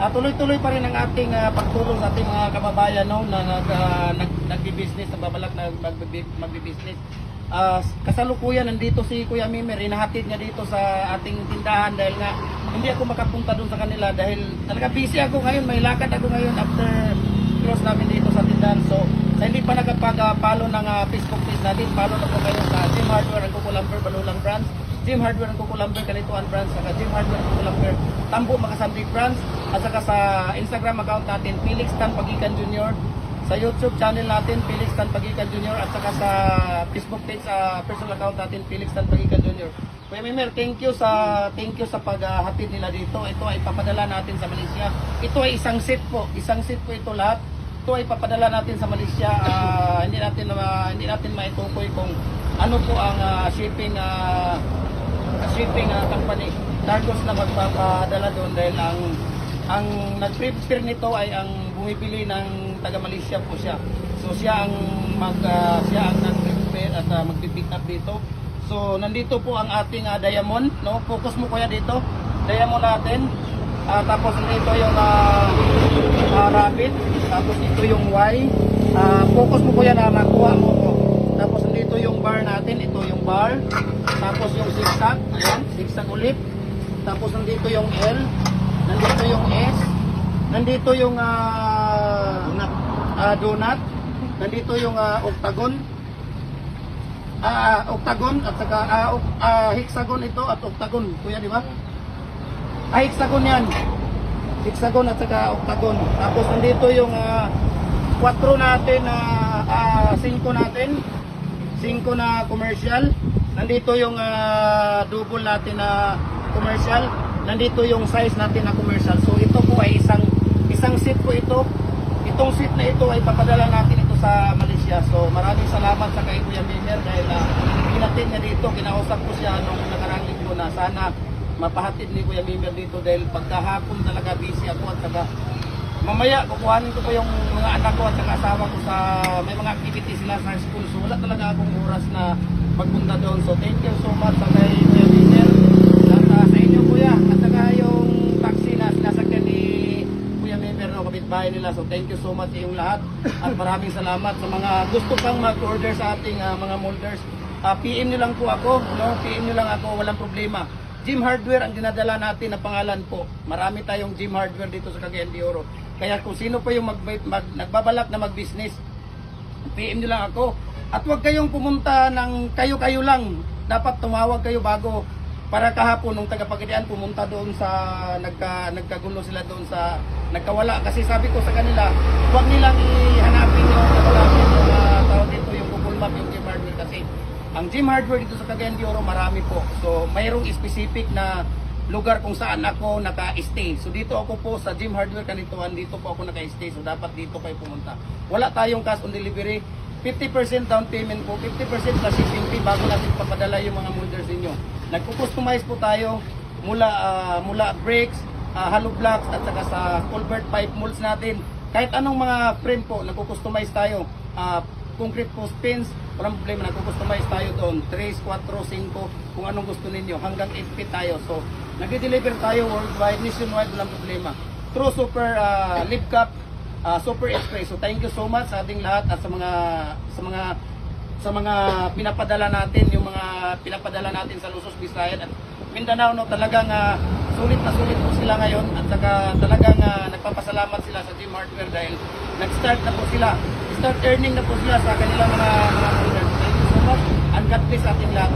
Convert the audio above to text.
tuloy-tuloy pa rin ang ating pagtulong sa ating mga kababayan no, na nagbi-business, nagbabalak na magbi-business. Kasalukuyan nandito si Kuya Mimer, inahatid niya dito sa ating tindahan dahil nga hindi ako makapunta doon sa kanila dahil talaga busy ako ngayon, may lakad ako ngayon after close namin dito sa tindahan. So sa hindi pa nakapag-follow ng Facebook page natin, follow na po kayo sa Jim Hardware ang Kukulamber, Balulang Branch, Jim Hardware ang Kukulamber, Kanituan Branch, saka Jim Hardware ang Kukulamber, Tambo, Makasandig Branch, at saka sa Instagram account natin, Felix Tan Pagikan Jr., sa YouTube channel natin, Felix Tan Pagikan Jr., at saka sa Facebook page, personal account natin, Felix Tan Pagikan Jr. Kuya Mimer, thank you sa paghatid nila dito. Ito ay papadala natin sa Malaysia. Ito ay isang set po ito lahat. Ito ay papadala natin sa Malaysia. Hindi natin maitukoy kung ano po ang shipping company Targos na magpapadala doon dahil ang nag-prepare nito ay ang bumibili ng taga Malaysia po siya. So siya ang nag-prepare at magpi-pick up dito. So nandito po ang ating diamond, no? Focus mo kuya dito. Diamond natin. Tapos dito yung rabbit, tapos ito yung Y. Focus mo kuya na makuha mo to. Tapos dito yung bar natin, ito yung bar. Tapos yung zigzag, ayan, zigzag ulit. Tapos nandito yung L, nandito yung S, nandito yung donut, nandito yung octagon. Octagon at saka hexagon ito at octagon, kuya, di ba? Hexagon yan. Hexagon at saka octagon. Tapos nandito yung 4 natin, 5 natin, 5 na commercial. Nandito yung double natin na commercial. Nandito yung size natin na commercial. So ito po ay isang seat po ito. Itong seat na ito ay papadala natin ito sa Malaysia. So maraming salamat sa kay Kuya Mimer dahil pinatid niya dito. Kinausap ko siya nung nakarang linggo na sana mapahatid ni Kuya Mimer dito dahil pagkahapon talaga busy ako at saka mamaya kukuhanin ko pa yung mga anak ko at saka asawa ko sa may mga activities sila sa school. So wala talaga akong oras na magpunta doon. So thank you so much sa kay Kuya Mimer at sa inyo kuya at saka yung taxi na sinasakyan ni Kuya Mimer no, kapitbahay nila. So thank you so much sa inyong lahat at maraming salamat sa mga gusto pang mag-order sa ating mga molders. PM nyo lang po ako, no? PM nyo lang ako, walang problema. Jim Hardware ang dinadala natin na pangalan po. Marami tayong Jim Hardware dito sa Cagayan de Oro. Kaya kung sino pa yung nagbabalak na mag-business, PM nyo lang ako. At huwag kayong pumunta ng kayo-kayo lang. Dapat tumawag kayo bago. Para kahapon nung taga-Pagadian pumunta doon sa nagkagulo sila doon sa nagkawala. Kasi sabi ko sa kanila, huwag nilang ihanapin yung tawag dito yung Google Map yung Jim Hardware kasi ang Jim Hardware dito sa Cagayan de Oro marami po. So mayroong specific na lugar kung saan ako naka-stay. So dito ako po sa Jim Hardware Kanituan, dito po ako naka-stay. So dapat dito kayo pumunta. Wala tayong cash on delivery. 50% down payment po, 50% plus shipping fee bago natin papadala yung mga molders ninyo. Nagko-customize po tayo mula brakes, hollow blocks at saka sa culvert pipe molds natin. Kahit anong mga frame po, nagko-customize tayo. Concrete post pins, walang problema, nagko-customize tayo doon. 3, 4, 5, kung anong gusto ninyo. Hanggang 8 feet tayo. So, nag-deliver tayo worldwide, nationwide, walang problema. True super lip cup, super express. So, thank you so much sa ating lahat at sa mga pinapadala natin, yung mga pinapadala natin sa Luzon, Visayas at Mindanao, no, talagang sulit na sulit po sila ngayon at saka talagang nagpapasalamat sila sa Jim Hardware dahil nag-start na po sila, start earning na po sila sa kanilang mga orders. Thank you so much and God bless ating lahat.